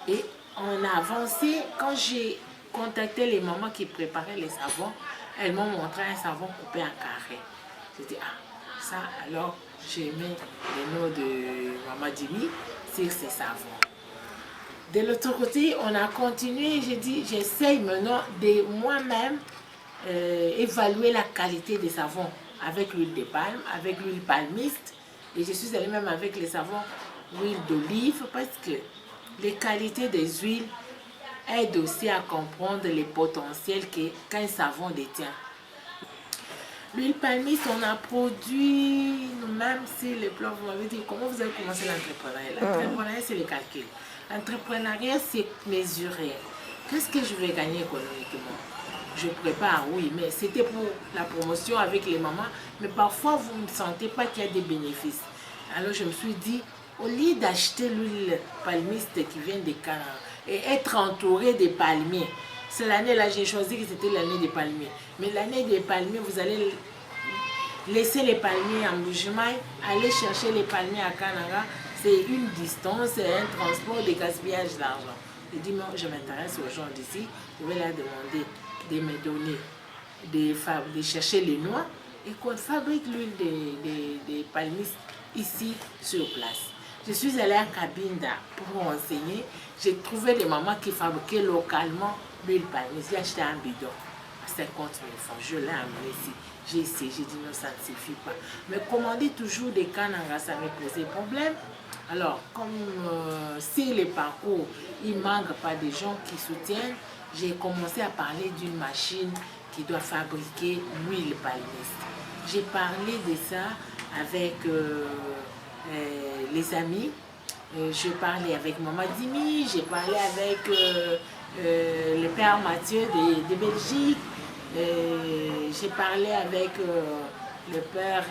Et on a avancé. Quand j'ai contacté les mamans qui préparaient les savons, elles m'ont montré un savon coupé en carré. J'ai dit, ah, ça, alors j'ai mis le nom de Maman Dimi sur ces savons. De l'autre côté, on a continué. J'ai dit, j'essaye maintenant de moi-même évaluer la qualité des savons avec l'huile de palme, avec l'huile palmiste. Et je suis allée même avec les savons huile d'olive parce que les qualités des huiles aident aussi à comprendre les potentiels qu'un savon détient. L'huile palmiste, on a produit, même si les plans, vous m'avez dit, comment vous avez commencé l'entrepreneuriat? L'entrepreneuriat, c'est le calcul. L'entrepreneuriat, c'est mesurer. Qu'est-ce que je vais gagner économiquement? Je prépare, oui, mais c'était pour la promotion avec les mamans. Mais parfois, vous ne sentez pas qu'il y a des bénéfices. Alors, je me suis dit, au lieu d'acheter l'huile palmiste qui vient des Canards et être entouré des palmiers, c'est l'année-là, j'ai choisi que c'était l'année des palmiers. Mais l'année des palmiers, vous allez laisser les palmiers en Mbujimaï, aller chercher les palmiers à Kananga. C'est une distance, c'est un transport, des gaspillages d'argent. Je dis, moi, je m'intéresse aux gens d'ici, je vais leur demander de me donner, de chercher les noix et qu'on fabrique l'huile des palmistes ici sur place. Je suis allée à Cabinda pour enseigner. J'ai trouvé des mamans qui fabriquaient localement l'huile palmiste. J'ai acheté un bidon à 50 000 francs. Je l'ai amené ici. J'ai essayé, j'ai dit non, ça ne suffit pas. Mais commander toujours des Kananga, ça me posait problème. Alors, comme si les parcours, il ne manque pas de gens qui soutiennent, j'ai commencé à parler d'une machine qui doit fabriquer l'huile palmiste. J'ai parlé de ça avec les amis. Je parlais avec Maman Dimi, j'ai parlé avec le père Mathieu de Belgique, j'ai parlé avec le père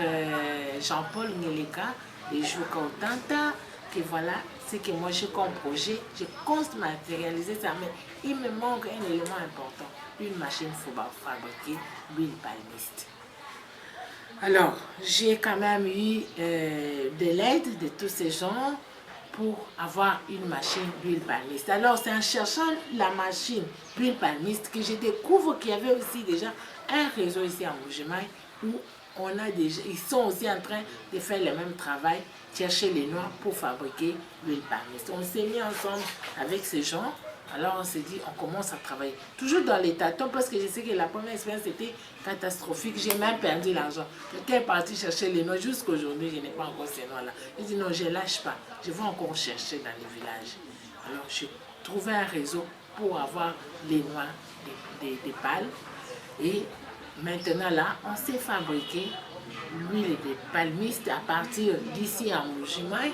Jean-Paul Ngeleka de Joukotanta, que voilà ce que moi j'ai comme projet. Je compte matérialiser ça, mais il me manque un élément important, une machine pour fabriquer l'huile palmiste. Alors, j'ai quand même eu de l'aide de tous ces gens pour avoir une machine d'huile palmiste. Alors, c'est en cherchant la machine d'huile palmiste que je découvre qu'il y avait aussi déjà un réseau ici à Mbujimaï où ils sont aussi en train de faire le même travail, chercher les noix pour fabriquer l'huile palmiste. On s'est mis ensemble avec ces gens. Alors on s'est dit, on commence à travailler. Toujours dans les tâtons, parce que je sais que la première expérience était catastrophique. J'ai même perdu l'argent. Quelqu'un est parti chercher les noix. Jusqu'aujourd'hui, je n'ai pas encore ces noix-là. J'ai dit, non, je ne lâche pas. Je vais encore chercher dans les villages. Alors j'ai trouvé un réseau pour avoir les noix des palmes. Et maintenant là, on s'est fabriqué l'huile des palmistes à partir d'ici à Mbujimaï.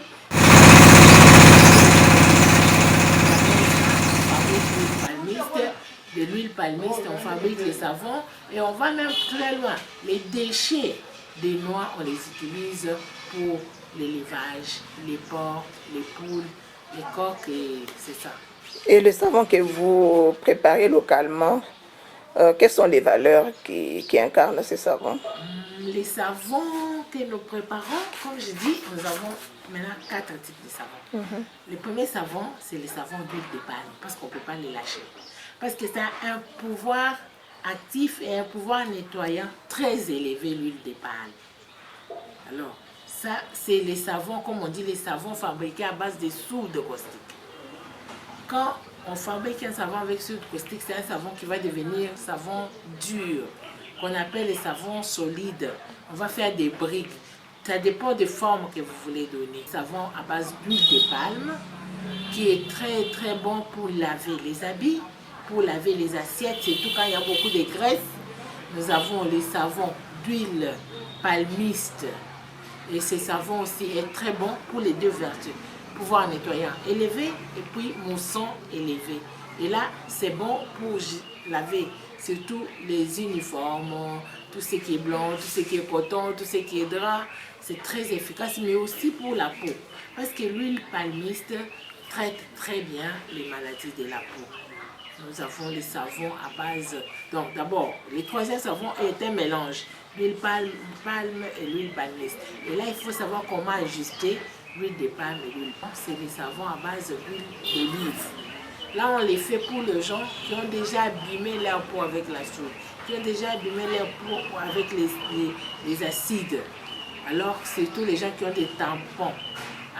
De l'huile palmiste, on fabrique les savons et on va même très loin. Les déchets des noix, on les utilise pour l'élevage, les porcs, les poules, les coqs et c'est ça. Et le savon que vous préparez localement, quelles sont les valeurs qui incarnent ces savons? Les savons que nous préparons, comme je dis, nous avons maintenant 4 types de savons. Le premier savon, c'est le savon d'huile de palme, parce qu'on ne peut pas les lâcher. Parce que ça a un pouvoir actif et un pouvoir nettoyant très élevé, l'huile de palme. Alors, ça, c'est les savons, comme on dit, les savons fabriqués à base de soude caustique. Quand on fabrique un savon avec soude caustique, c'est un savon qui va devenir savon dur, qu'on appelle les savons solides. On va faire des briques. Ça dépend des formes que vous voulez donner. Savon à base d'huile de palme, qui est très très bon pour laver les habits, pour laver les assiettes, surtout quand il y a beaucoup de graisse. Nous avons les savons d'huile palmiste. Et ce savon aussi est très bon pour les deux vertus. Pouvoir nettoyant élevé et puis mousson élevé. Et là, c'est bon pour laver surtout les uniformes, tout ce qui est blanc, tout ce qui est coton, tout ce qui est drap. C'est très efficace, mais aussi pour la peau. Parce que l'huile palmiste traite très bien les maladies de la peau. Nous avons les savons à base... Donc d'abord, le troisième savon est un mélange. L'huile palme et l'huile palmiste. Et là, il faut savoir comment ajuster l'huile de palme et l'huile. C'est des savons à base d'huile d'olive. Là, on les fait pour les gens qui ont déjà abîmé leur peau avec la soude, qui ont déjà abîmé leur peau avec les acides. Alors, surtout les gens qui ont des tampons.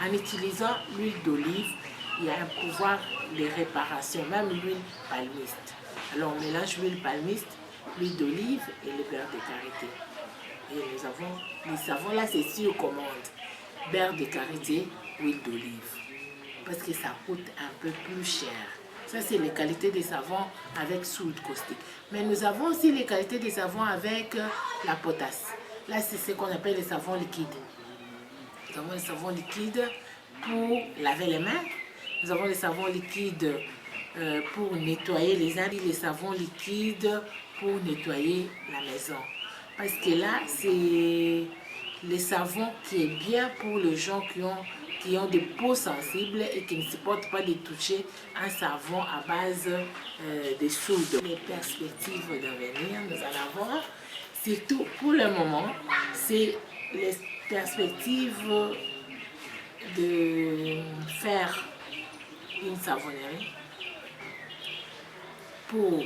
En utilisant l'huile d'olive, il y a un pouvoir de réparation, même l'huile palmiste. Alors, on mélange l'huile palmiste, l'huile d'olive et le beurre de karité. Et nous avons les savons, là, c'est sur commande. Beurre de karité, huile d'olive. Parce que ça coûte un peu plus cher. Ça, c'est les qualités des savons avec soude caustique. Mais nous avons aussi les qualités des savons avec la potasse. Là, c'est ce qu'on appelle les savons liquides. Nous avons les savons liquides pour laver les mains. Nous avons les savons liquides pour nettoyer les habits, les savons liquides pour nettoyer la maison. Parce que là, c'est les savons qui est bien pour les gens qui ont des peaux sensibles et qui ne supportent pas de toucher un savon à base de soude. Les perspectives d'avenir, nous en avons. Surtout pour le moment, c'est les perspectives de faire une savonnerie pour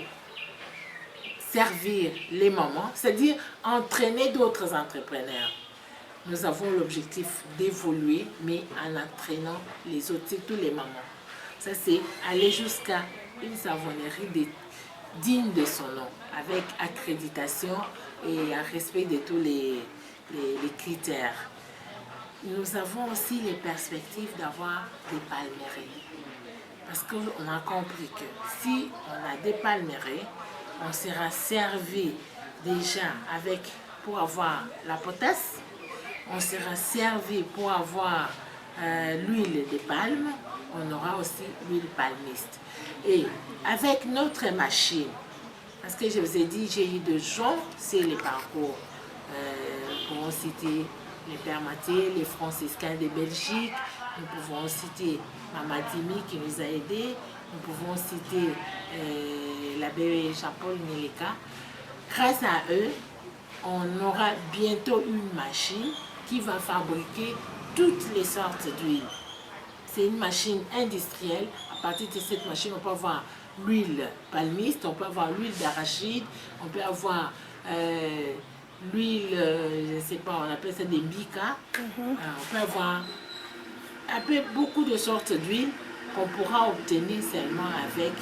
servir les mamans, c'est-à-dire entraîner d'autres entrepreneurs. Nous avons l'objectif d'évoluer, mais en entraînant les autres, surtout les mamans. Ça, c'est aller jusqu'à une savonnerie digne de son nom, avec accréditation et un respect de tous les critères. Nous avons aussi les perspectives d'avoir des palmeraies. Parce qu'on a compris que si on a des palmeraies, on sera servi déjà pour avoir la potasse, on sera servi pour avoir l'huile de palme, on aura aussi l'huile palmiste. Et avec notre machine, parce que je vous ai dit, j'ai eu de gens, c'est les parcours. Nous pouvons citer les Pères Mathieu, les franciscains de Belgique, nous pouvons citer Maman Dimi qui nous a aidés, nous pouvons citer l'abbé Jean-Paul Neleka. Grâce à eux, on aura bientôt une machine qui va fabriquer toutes les sortes d'huile. C'est une machine industrielle. À partir de cette machine, on peut avoir l'huile palmiste, on peut avoir l'huile d'arachide, on peut avoir l'huile, je ne sais pas, on appelle ça des bica. On peut avoir beaucoup de sortes d'huile qu'on pourra obtenir seulement avec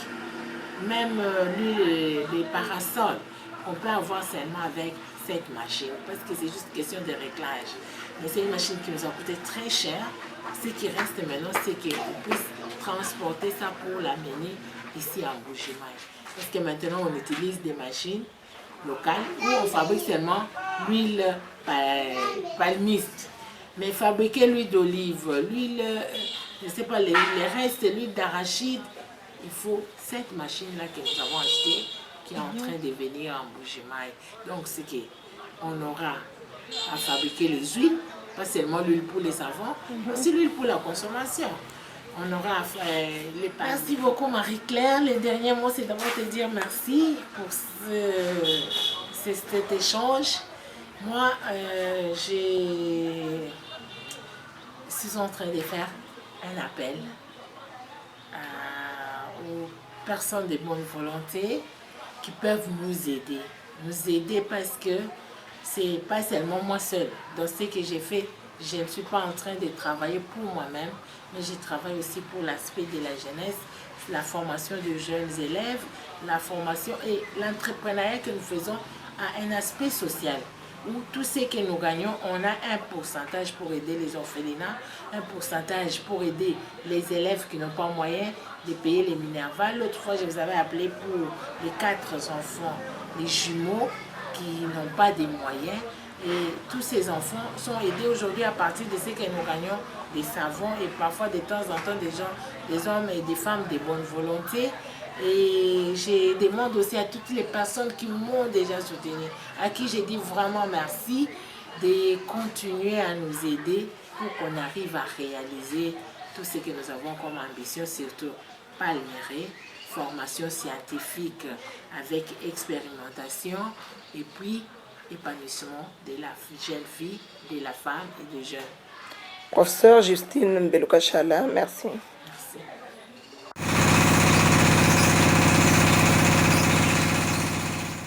même l'huile des parasols. On peut avoir seulement avec cette machine parce que c'est juste question de réglage. Mais c'est une machine qui nous a coûté très cher. Ce qui reste maintenant, c'est qu'on puisse transporter ça pour l'amener ici à Mbuji-Mayi. Parce que maintenant, on utilise des machines locales où on fabrique seulement l'huile palmiste. Mais fabriquer l'huile d'olive, l'huile, je ne sais pas, les restes, l'huile d'arachide, il faut cette machine-là que nous avons achetée qui est en train de venir à Mbuji-Mayi. Donc, c'est qu'on aura à fabriquer les huiles, pas seulement l'huile pour les savons, mais aussi l'huile pour la consommation. On aura à faire les pâtes. Merci beaucoup Marie-Claire. Le dernier mot, c'est d'abord te dire merci pour cet échange. Moi, je suis en train de faire un appel aux personnes de bonne volonté qui peuvent nous aider. Nous aider parce que c'est pas seulement moi seule. Dans ce que j'ai fait, je ne suis pas en train de travailler pour moi-même, mais je travaille aussi pour l'aspect de la jeunesse, la formation de jeunes élèves, la formation et l'entrepreneuriat que nous faisons a un aspect social. Où tout ce que nous gagnons, on a un pourcentage pour aider les orphelinats, un pourcentage pour aider les élèves qui n'ont pas moyen de payer les Minerval. L'autre fois, je vous avais appelé pour les 4 enfants, les jumeaux qui n'ont pas de moyens. Et tous ces enfants sont aidés aujourd'hui à partir de ce que nous gagnons, des savons et parfois de temps en temps des hommes et des femmes de bonne volonté. Et je demande aussi à toutes les personnes qui m'ont déjà soutenu, à qui je dis vraiment merci, de continuer à nous aider pour qu'on arrive à réaliser tout ce que nous avons comme ambition, surtout palmeraie, formation scientifique avec expérimentation et puis épanouissement de la jeune fille, de la femme et des jeunes. Professeur Justine Mbelukachala, merci.